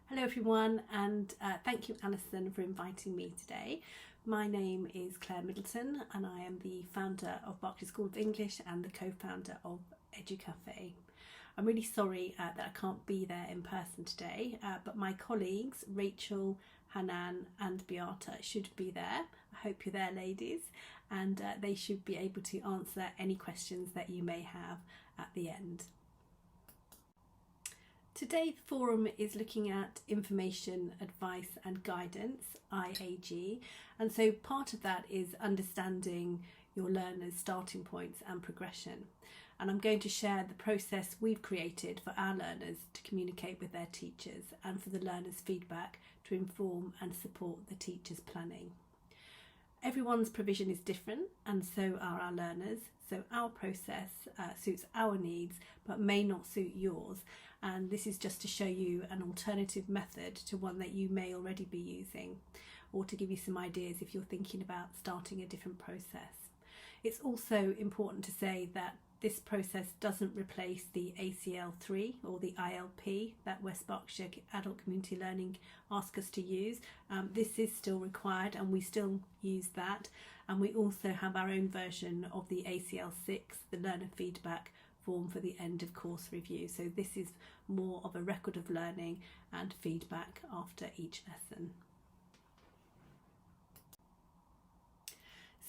Hello everyone, and thank you Alison for inviting me today. My name is Claire Middleton and I am the founder of Berkshire School of English and the co-founder of EduCafe. I'm really sorry that I can't be there in person today, but my colleagues Rachel, Hanan and Beata should be there. I hope you're there, ladies, and they should be able to answer any questions that you may have at the end. Today the forum is looking at information, advice and guidance, IAG, and so part of that is understanding your learners' starting points and progression. And I'm going to share the process we've created for our learners to communicate with their teachers and for the learners' feedback to inform and support the teachers' planning. Everyone's provision is different and so are our learners, so our process suits our needs but may not suit yours, and this is just to show you an alternative method to one that you may already be using, or to give you some ideas if you're thinking about starting a different process. It's also important to say that this process doesn't replace the ACL3 or the ILP that West Berkshire Adult Community Learning asks us to use. This is still required and we still use that, and we also have our own version of the ACL6, the learner feedback form for the end of course review. So this is more of a record of learning and feedback after each lesson.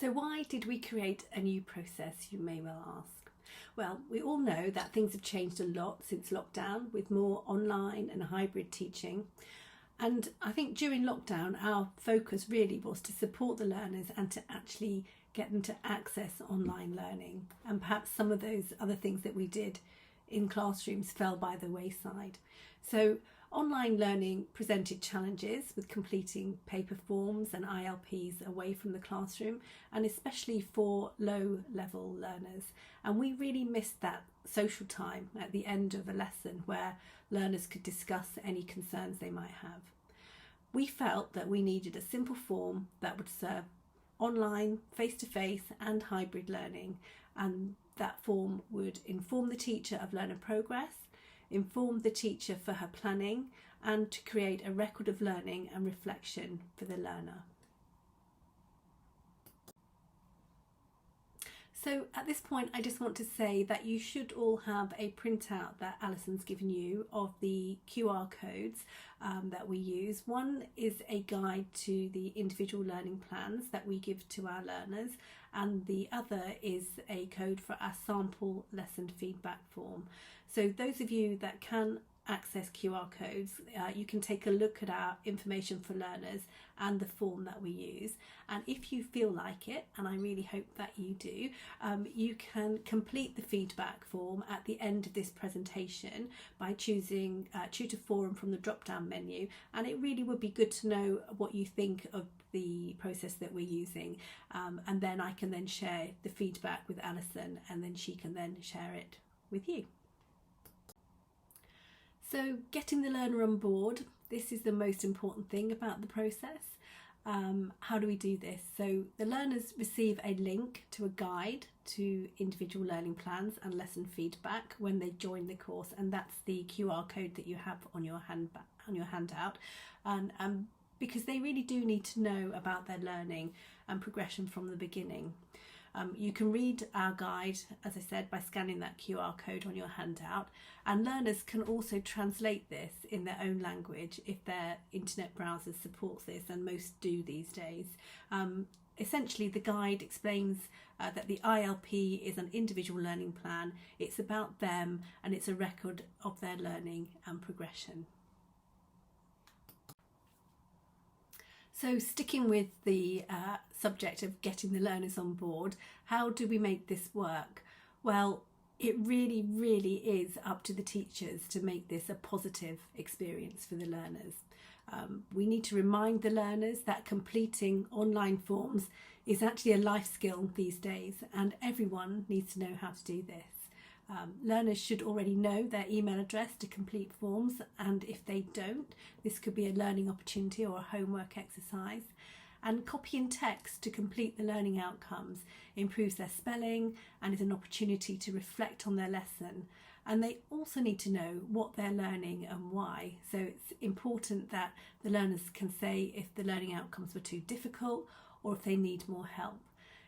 So why did we create a new process, you may well ask? Well, we all know that things have changed a lot since lockdown, with more online and hybrid teaching. And I think during lockdown, our focus really was to support the learners and to actually get them to access online learning. And perhaps some of those other things that we did in classrooms fell by the wayside. So online learning presented challenges with completing paper forms and ILPs away from the classroom, and especially for low-level learners. And we really missed that social time at the end of a lesson where learners could discuss any concerns they might have. We felt that we needed a simple form that would serve online, face-to-face and hybrid learning, and that form would inform the teacher of learner progress, inform the teacher for her planning, and to create a record of learning and reflection for the learner. So at this point I just want to say that you should all have a printout that Alison's given you of the QR codes that we use. One is a guide to the individual learning plans that we give to our learners, and the other is a code for our sample lesson feedback form. So those of you that can access QR codes, you can take a look at our information for learners and the form that we use, and if you feel like it, and I really hope that you do, you can complete the feedback form at the end of this presentation by choosing Tutor Forum from the drop down menu, and it really would be good to know what you think of the process that we're using, and then I can then share the feedback with Alison and then she can then share it with you. So getting the learner on board, this is the most important thing about the process. How do we do this? So the learners receive a link to a guide to individual learning plans and lesson feedback when they join the course, and that's the QR code that you have on your handout. And because they really do need to know about their learning and progression from the beginning. You can read our guide, as I said, by scanning that QR code on your handout, and learners can also translate this in their own language if their internet browser supports this, and most do these days. Essentially, the guide explains that the ILP is an individual learning plan, it's about them, and it's a record of their learning and progression. So sticking with the subject of getting the learners on board, how do we make this work? Well, it really is up to the teachers to make this a positive experience for the learners. We need to remind the learners that completing online forms is actually a life skill these days, and everyone needs to know how to do this. Learners should already know their email address to complete forms, and if they don't, this could be a learning opportunity or a homework exercise. And copying text to complete the learning outcomes improves their spelling and is an opportunity to reflect on their lesson. And they also need to know what they're learning and why. So it's important that the learners can say if the learning outcomes were too difficult or if they need more help.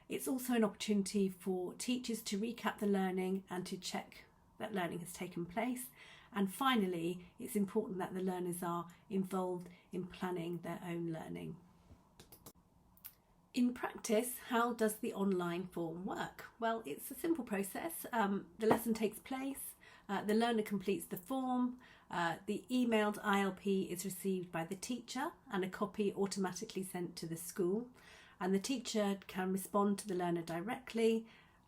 It's also an opportunity for teachers to recap the learning and to check that learning has taken place. And finally, it's important that the learners are involved in planning their own learning. In practice, how does the online form work? Well, it's a simple process. The lesson takes place, the learner completes the form, the emailed ILP is received by the teacher and a copy automatically sent to the school, and the teacher can respond to the learner directly,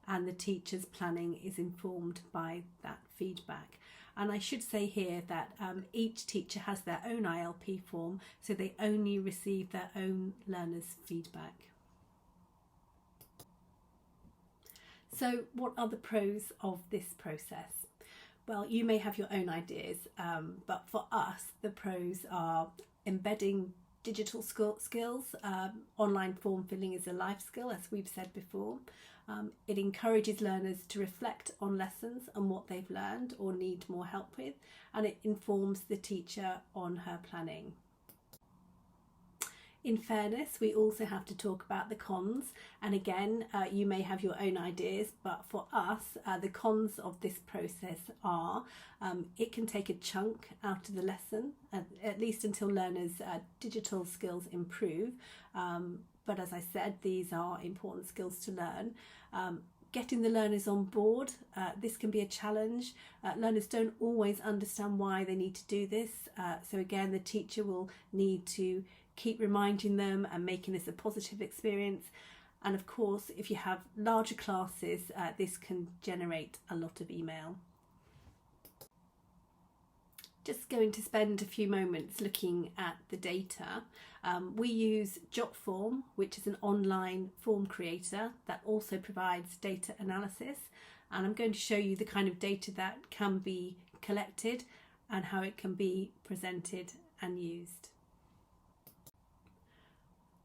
and the teacher's planning is informed by that feedback. And I should say here that each teacher has their own ILP form, so they only receive their own learners' feedback. So what are the pros of this process? Well, you may have your own ideas, but for us, the pros are embedding digital skills. Online form filling is a life skill, as we've said before. It encourages learners to reflect on lessons and what they've learned or need more help with, and it informs the teacher on her planning. In fairness, we also have to talk about the cons, and again, you may have your own ideas, but for us, the cons of this process are it can take a chunk out of the lesson, at least until learners' digital skills improve. But as I said, these are important skills to learn. Getting the learners on board, this can be a challenge. Learners don't always understand why they need to do this. So again, the teacher will need to keep reminding them and making this a positive experience. And of course, if you have larger classes, this can generate a lot of email. Just going to spend a few moments looking at the data. We use Jotform, which is an online form creator that also provides data analysis. And I'm going to show you the kind of data that can be collected and how it can be presented and used.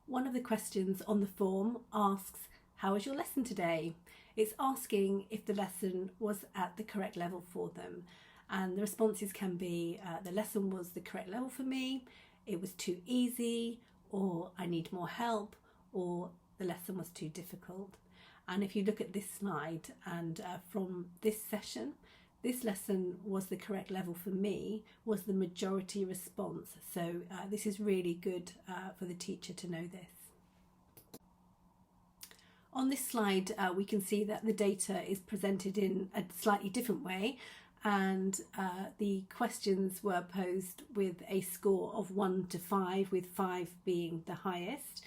One of the questions on the form asks, how was your lesson today? It's asking if the lesson was at the correct level for them. And the responses can be, the lesson was the correct level for me, it was too easy, or I need more help, or the lesson was too difficult. And if you look at this slide, and from this session, this lesson was the correct level for me, was the majority response. So this is really good for the teacher to know this. On this slide, we can see that the data is presented in a slightly different way, and the questions were posed with a score of 1 to 5, with 5 being the highest.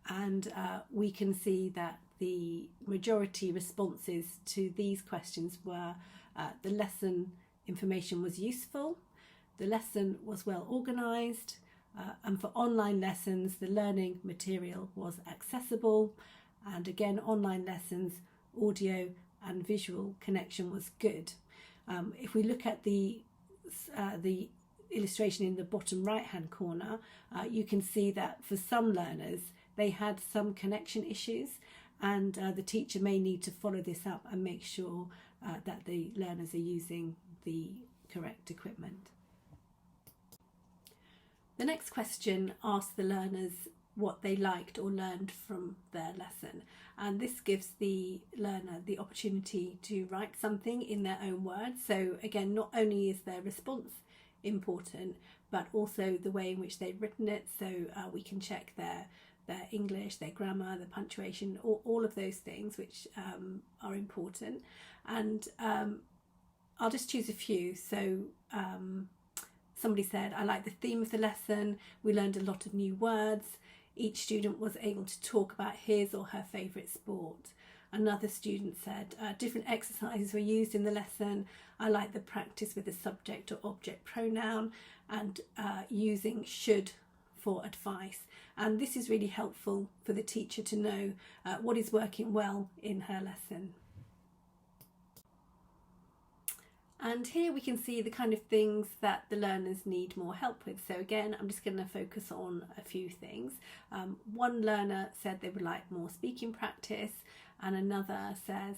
And we can see that the majority responses to these questions were the lesson information was useful, the lesson was well organised, and for online lessons the learning material was accessible, and again online lessons, audio and visual connection was good. If we look at the illustration in the bottom right hand corner, you can see that for some learners they had some connection issues, and the teacher may need to follow this up and make sure that the learners are using the correct equipment. The next question asks the learners what they liked or learned from their lesson, and this gives the learner the opportunity to write something in their own words. So again, not only is their response important, but also the way in which they've written it, so we can check their English, their grammar, the punctuation, all of those things which are important. And I'll just choose a few. So somebody said, I like the theme of the lesson, we learned a lot of new words, each student was able to talk about his or her favourite sport. Another student said, different exercises were used in the lesson, I like the practice with the subject or object pronoun, and using should for advice. And this is really helpful for the teacher to know what is working well in her lesson. And here we can see the kind of things that the learners need more help with. So again, I'm just going to focus on a few things. One learner said they would like more speaking practice. And another says,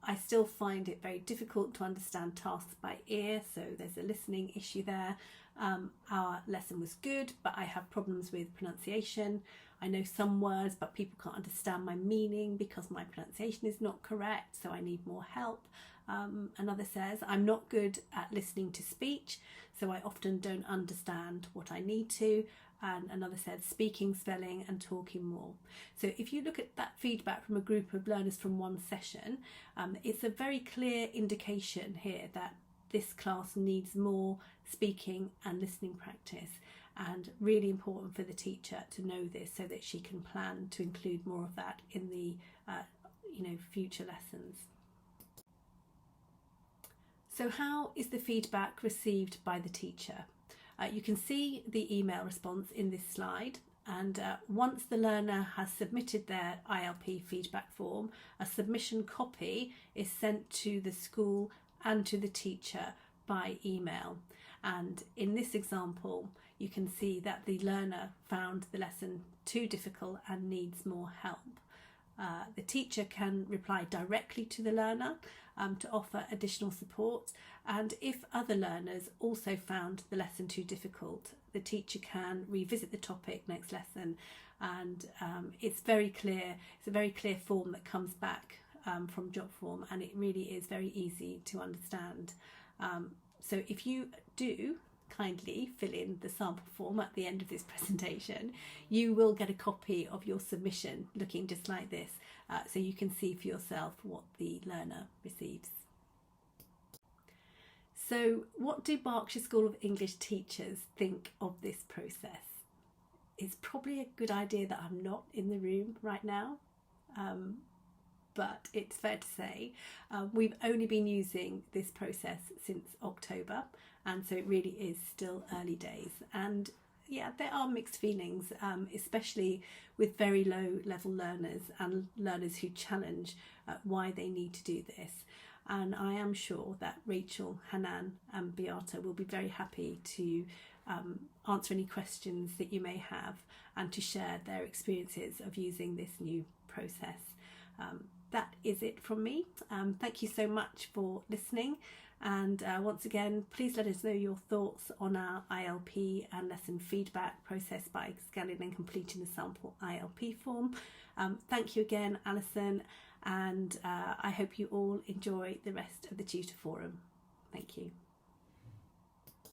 I still find it very difficult to understand tasks by ear, so there's a listening issue there. Our lesson was good, but I have problems with pronunciation. I know some words, but people can't understand my meaning because my pronunciation is not correct, so I need more help. Another says, I'm not good at listening to speech, so I often don't understand what I need to. And another said, speaking, spelling and talking more. So if you look at that feedback from a group of learners from one session, it's a very clear indication here that this class needs more speaking and listening practice, and really important for the teacher to know this so that she can plan to include more of that in the future lessons. So how is the feedback received by the teacher? You can see the email response in this slide, and once the learner has submitted their ILP feedback form, a submission copy is sent to the school and to the teacher by email. And in this example, you can see that the learner found the lesson too difficult and needs more help. The teacher can reply directly to the learner to offer additional support, and if other learners also found the lesson too difficult, the teacher can revisit the topic next lesson, and it's very clear. It's a very clear form that comes back from Jotform, and it really is very easy to understand. So if you do kindly fill in the sample form at the end of this presentation, you will get a copy of your submission looking just like this, so you can see for yourself what the learner receives. So what do Berkshire School of English teachers think of this process? It's probably a good idea that I'm not in the room right now, but it's fair to say we've only been using this process since October, and so it really is still early days. And yeah, there are mixed feelings, especially with very low level learners and learners who challenge why they need to do this. And I am sure that Rachel, Hanan and Beata will be very happy to answer any questions that you may have and to share their experiences of using this new process. That is it from me. Thank you so much for listening, and once again, please let us know your thoughts on our ILP and lesson feedback process by scanning and completing the sample ILP form. Thank you again, Alison, and I hope you all enjoy the rest of the tutor forum. Thank you.